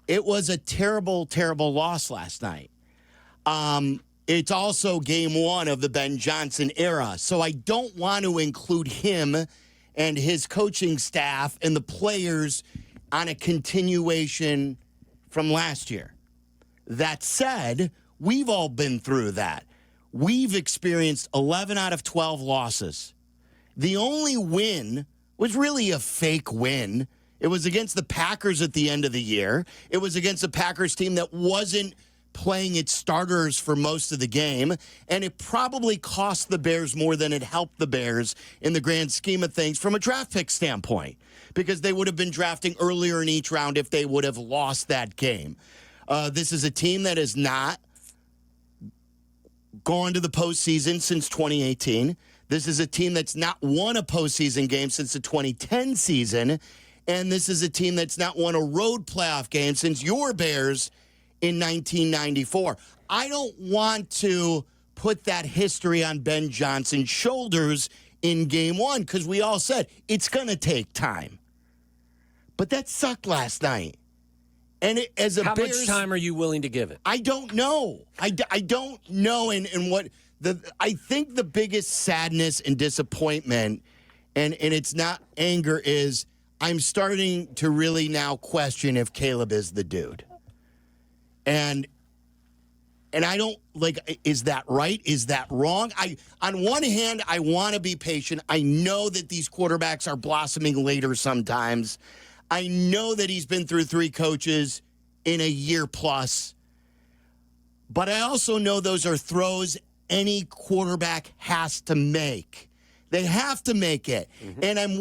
It was a terrible, terrible loss last night. It's also game one of the Ben Johnson era, so I don't want to include him and his coaching staff and the players on a continuation from last year. That said, we've all been through that. We've experienced 11 out of 12 losses. The only win was really a fake win. It was against the Packers at the end of the year. It was against a Packers team that wasn't playing its starters for most of the game, and it probably cost the Bears more than it helped the Bears in the grand scheme of things from a draft pick standpoint, because they would have been drafting earlier in each round if they would have lost that game. This is a team that has not gone to the postseason since 2018. This is a team that's not won a postseason game since the 2010 season. And this is a team that's not won a road playoff game since your Bears in 1994. I don't want to put that history on Ben Johnson's shoulders in game one because we all said it's going to take time. But that sucked last night. And as a How Bears, much time are you willing to give it? I don't know. I don't know. And what I think the biggest sadness and disappointment, and it's not anger, is I'm starting to really now question if Caleb is the dude. And I don't, like, is that right? Is that wrong? On one hand, I want to be patient. I know that these quarterbacks are blossoming later sometimes. I know that he's been through 3 coaches in a year plus. But I also know those are throws any quarterback has to make. They have to make it. Mm-hmm. And I'm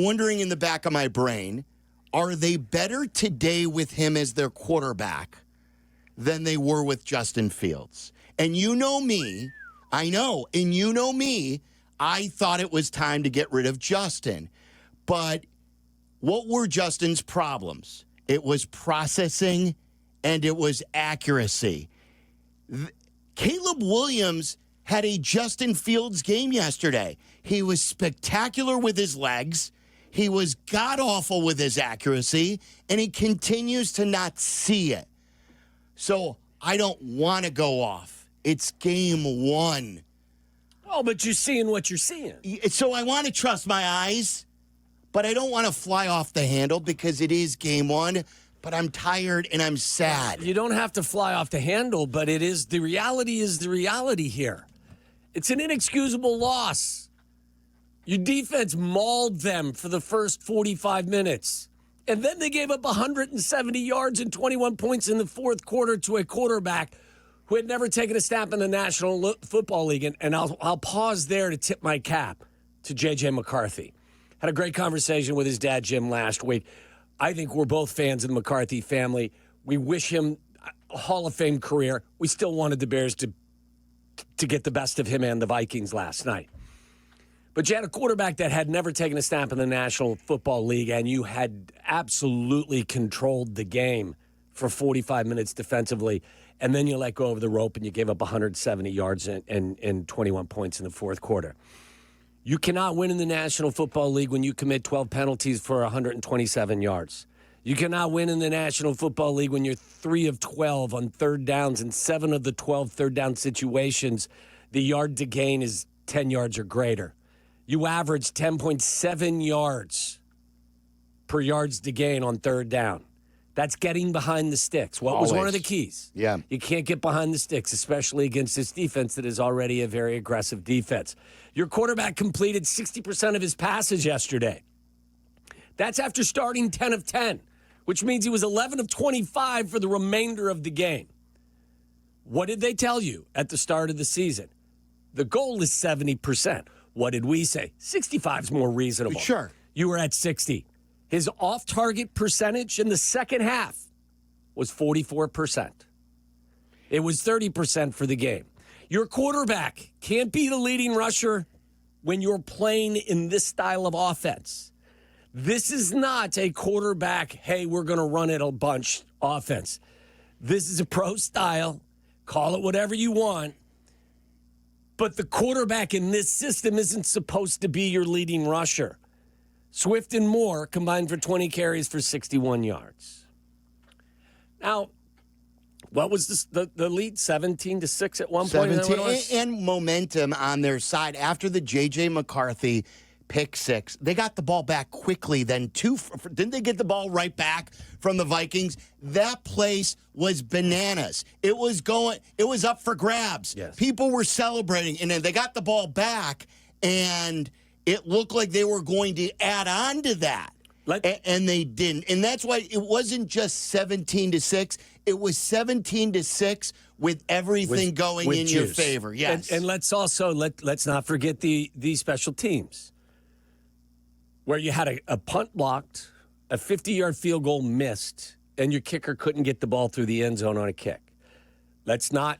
wondering in the back of my brain, are they better today with him as their quarterback than they were with Justin Fields? And you know me, I know, and you know me, I thought it was time to get rid of Justin. But what were Justin's problems? It was processing and it was accuracy. Caleb Williams had a Justin Fields game yesterday. He was spectacular with his legs. He was god-awful with his accuracy, and he continues to not see it. So I don't want to go off. It's game one. Oh, but you're seeing what you're seeing. So I want to trust my eyes, but I don't want to fly off the handle because it is game one. But I'm tired and I'm sad. You don't have to fly off the handle, but the reality is the reality here. It's an inexcusable loss. Your defense mauled them for the first 45 minutes. And then they gave up 170 yards and 21 points in the fourth quarter to a quarterback who had never taken a snap in the National Football League. And I'll pause there to tip my cap to J.J. McCarthy. Had a great conversation with his dad, Jim, last week. I think we're both fans of the McCarthy family. We wish him a Hall of Fame career. We still wanted the Bears to get the best of him and the Vikings last night. But you had a quarterback that had never taken a snap in the National Football League, and you had absolutely controlled the game for 45 minutes defensively, and then you let go of the rope and you gave up 170 yards and 21 points in the fourth quarter. You cannot win in the National Football League when you commit 12 penalties for 127 yards. You cannot win in the National Football League when you're 3 of 12 on third downs, and 7 of the 12 third down situations, the yard to gain is 10 yards or greater. You average 10.7 yards per yards to gain on third down. That's getting behind the sticks. What was one of the keys? Yeah. You can't get behind the sticks, especially against this defense that is already a very aggressive defense. Your quarterback completed 60% of his passes yesterday. That's after starting 10 of 10, which means he was 11 of 25 for the remainder of the game. What did they tell you at the start of the season? The goal is 70%. What did we say? 65 is more reasonable. Sure. You were at 60. His off-target percentage in the second half was 44%. It was 30% for the game. Your quarterback can't be the leading rusher when you're playing in this style of offense. This is not a quarterback, hey, we're going to run it a bunch offense. This is a pro style. Call it whatever you want. But the quarterback in this system isn't supposed to be your leading rusher. Swift and Moore combined for 20 carries for 61 yards. Now, what was the lead? 17-6 at one point? 17, and momentum on their side. After the J.J. McCarthy pick six, they got the ball back quickly. Then didn't they get the ball right back from the Vikings? That place was bananas. It was up for grabs. Yes. People were celebrating, and then they got the ball back, and it looked like they were going to add on to that. And they didn't. And that's why it wasn't just 17-6. It was 17-6 with everything going in your favor. Yes. And let's also let's not forget the special teams, where you had a punt blocked, a 50-yard field goal missed, and your kicker couldn't get the ball through the end zone on a kick. Let's not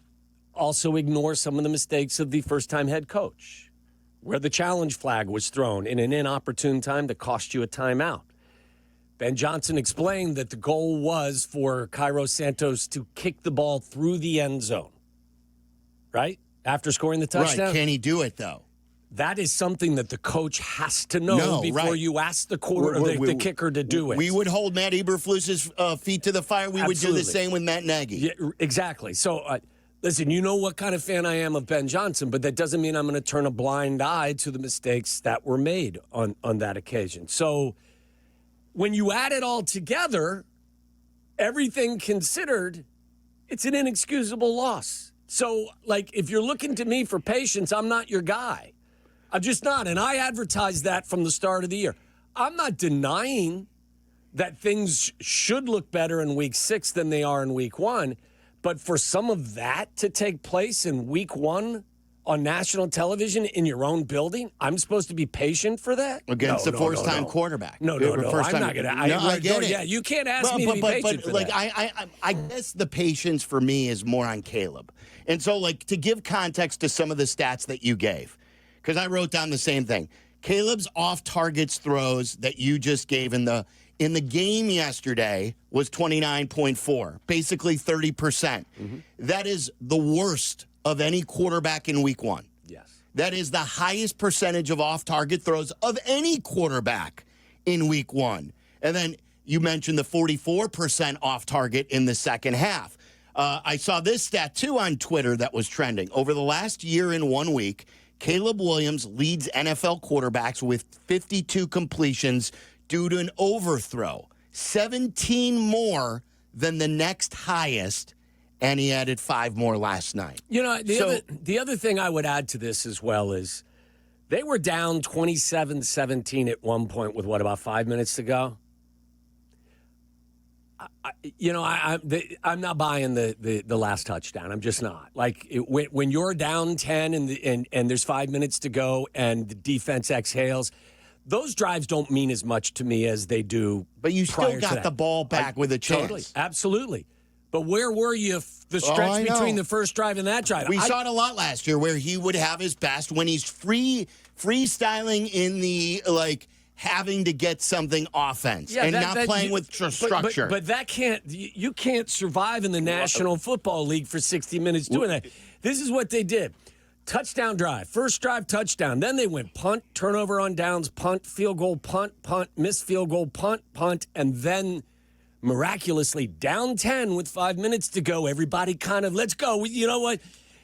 also ignore some of the mistakes of the first-time head coach, where the challenge flag was thrown in an inopportune time that cost you a timeout. Ben Johnson explained that the goal was for Cairo Santos to kick the ball through the end zone, right? After scoring the touchdown. Right. Can he do it, though? That is something that the coach has to know before you ask the the kicker to do it. We would hold Matt Eberflus's feet to the fire. We would do the same with Matt Nagy. Yeah, exactly. So, listen, you know what kind of fan I am of Ben Johnson, but that doesn't mean I'm going to turn a blind eye to the mistakes that were made on that occasion. So when you add it all together, everything considered, it's an inexcusable loss. So, if you're looking to me for patience, I'm not your guy. I'm just not. And I advertised that from the start of the year. I'm not denying that things should look better in week 6 than they are in week 1. But for some of that to take place in week 1 on national television in your own building, I'm supposed to be patient for that? Against the first-time quarterback. No. I'm not going to. I get it. Yeah, you can't ask me to be patient for that. I guess the patience for me is more on Caleb. And so, to give context to some of the stats that you gave, because I wrote down the same thing. Caleb's off-targets throws that you just gave in the game yesterday was 29.4, basically 30%. Mm-hmm. That is the worst of any quarterback in week 1. Yes. That is the highest percentage of off-target throws of any quarterback in week 1. And then you mentioned the 44% off-target in the second half. I saw this stat, too, on Twitter that was trending. Over the last year in 1 week, Caleb Williams leads NFL quarterbacks with 52 completions due to an overthrow, 17 more than the next highest, and he added 5 more last night. You know, the other thing I would add to this as well is they were down 27-17 at one point with, about 5 minutes to go? I'm not buying the last touchdown. I'm just not. When you're down 10 and there's 5 minutes to go and the defense exhales, those drives don't mean as much to me as they do. But you still got the ball back with a chance. Totally, absolutely. But where were you the stretch between the first drive and that drive? We saw it a lot last year where he would have his best when he's freestyling in the having to get something offense and not playing with structure. But that you can't survive in the National Football League for 60 minutes doing that. This is what they did. Touchdown drive. First drive, touchdown. Then they went punt, turnover on downs, punt, field goal, punt, missed field goal, punt, and then miraculously down 10 with 5 minutes to go. Everybody kind of, let's go. You know what?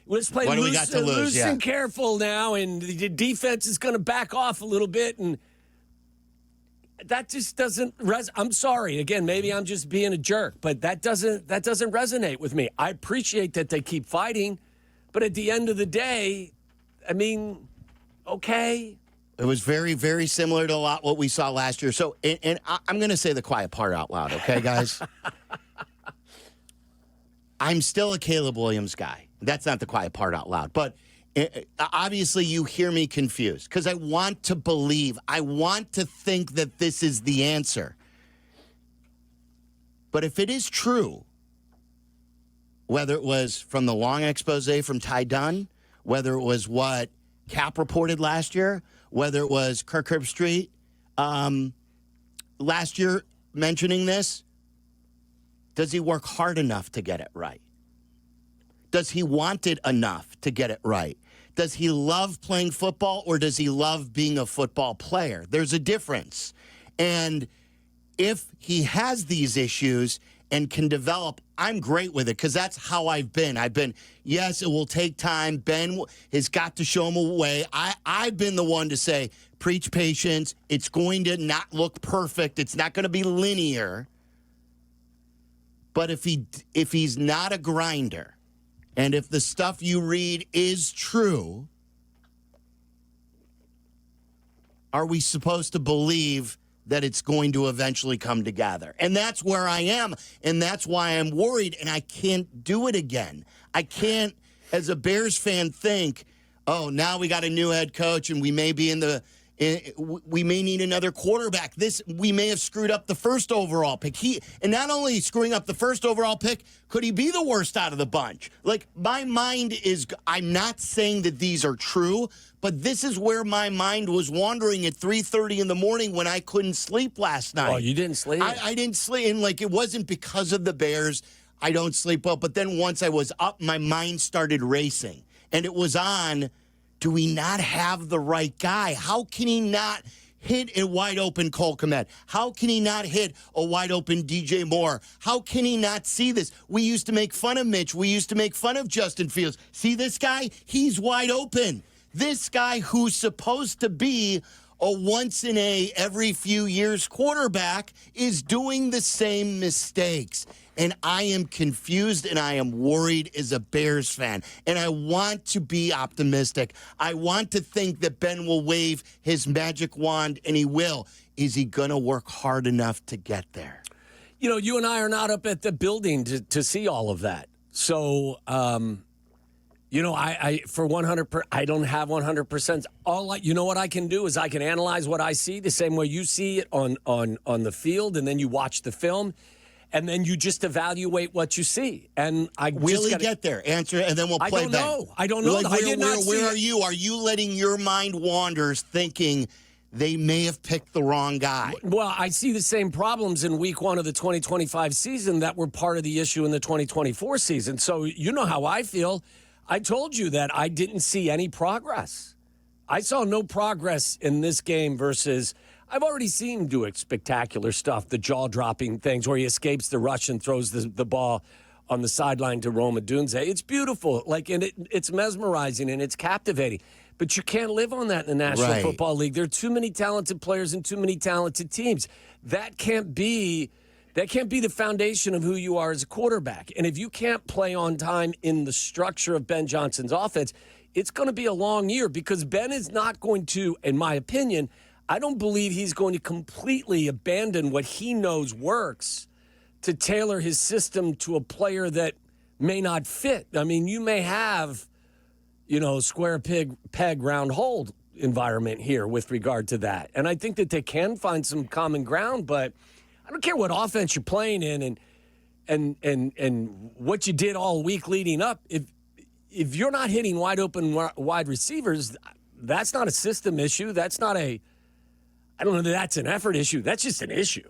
Let's play loose and careful now, and the defense is going to back off a little bit, and that just doesn't I'm sorry. Again, maybe I'm just being a jerk, but that doesn't resonate with me. I appreciate that they keep fighting, but at the end of the day, I mean, okay. It was very, very similar to a lot what we saw last year. So, and I'm going to say the quiet part out loud, okay, guys? I'm still a Caleb Williams guy. That's not the quiet part out loud. But obviously you hear me confused because I want to believe, I want to think that this is the answer. But if it is true, whether it was from the long expose from Ty Dunn, whether it was what Cap reported last year, whether it was Kirk Herbstreit last year mentioning this, does he work hard enough to get it right? Does he want it enough to get it right? Does he love playing football or does he love being a football player? There's a difference. And if he has these issues and can develop, I'm great with it because that's how I've been. Yes, it will take time. Ben has got to show him a way. I've been the one to say, preach patience. It's going to not look perfect. It's not going to be linear. But if he's not a grinder, and if the stuff you read is true, are we supposed to believe that it's going to eventually come together? And that's where I am, and that's why I'm worried, and I can't do it again. I can't, as a Bears fan, think, oh, now we got a new head coach, and we may be we may need another quarterback. We may have screwed up the first overall pick. And not only screwing up the first overall pick, could he be the worst out of the bunch? Like, my mind is, I'm not saying that these are true, but this is where my mind was wandering at 3:30 in the morning when I couldn't sleep last night. Oh, you didn't sleep? I didn't sleep. And, like, it wasn't because of the Bears. I don't sleep well. But then once I was up, my mind started racing. And it was on, do we not have the right guy? How can he not hit a wide-open Cole Kmet? How can he not hit a wide-open DJ Moore? How can he not see this? We used to make fun of Mitch. We used to make fun of Justin Fields. See this guy? He's wide open. This guy who's supposed to be a once-in-every few years quarterback is doing the same mistakes. And I am confused and I am worried as a Bears fan. And I want to be optimistic. I want to think that Ben will wave his magic wand, and he will. Is he going to work hard enough to get there? You know, you and I are not up at the building to see all of that. So, you know, I for 100%, I don't have 100%. You know what I can do is I can analyze what I see the same way you see it on the field, and then you watch the film. And then you just evaluate what you see. And will he get there? Answer, and then we'll play Ben. I don't know. Like, where are you? Are you letting your mind wander thinking they may have picked the wrong guy? Well, I see the same problems in week 1 of the 2025 season that were part of the issue in the 2024 season. So you know how I feel. I told you that I didn't see any progress. I saw no progress in this game versus I've already seen him do spectacular stuff, the jaw-dropping things where he escapes the rush and throws the ball on the sideline to Roma Dunze. It's beautiful, and it's mesmerizing and it's captivating. But you can't live on that in the National Football League. There are too many talented players and too many talented teams. That can't be the foundation of who you are as a quarterback. And if you can't play on time in the structure of Ben Johnson's offense, it's going to be a long year because Ben is not going to, in my opinion, I don't believe he's going to completely abandon what he knows works to tailor his system to a player that may not fit. I mean, you may have, square peg, round hole environment here with regard to that. And I think that they can find some common ground, but I don't care what offense you're playing in and what you did all week leading up. If you're not hitting wide open wide receivers, that's not a system issue. I don't know that that's an effort issue. That's just an issue.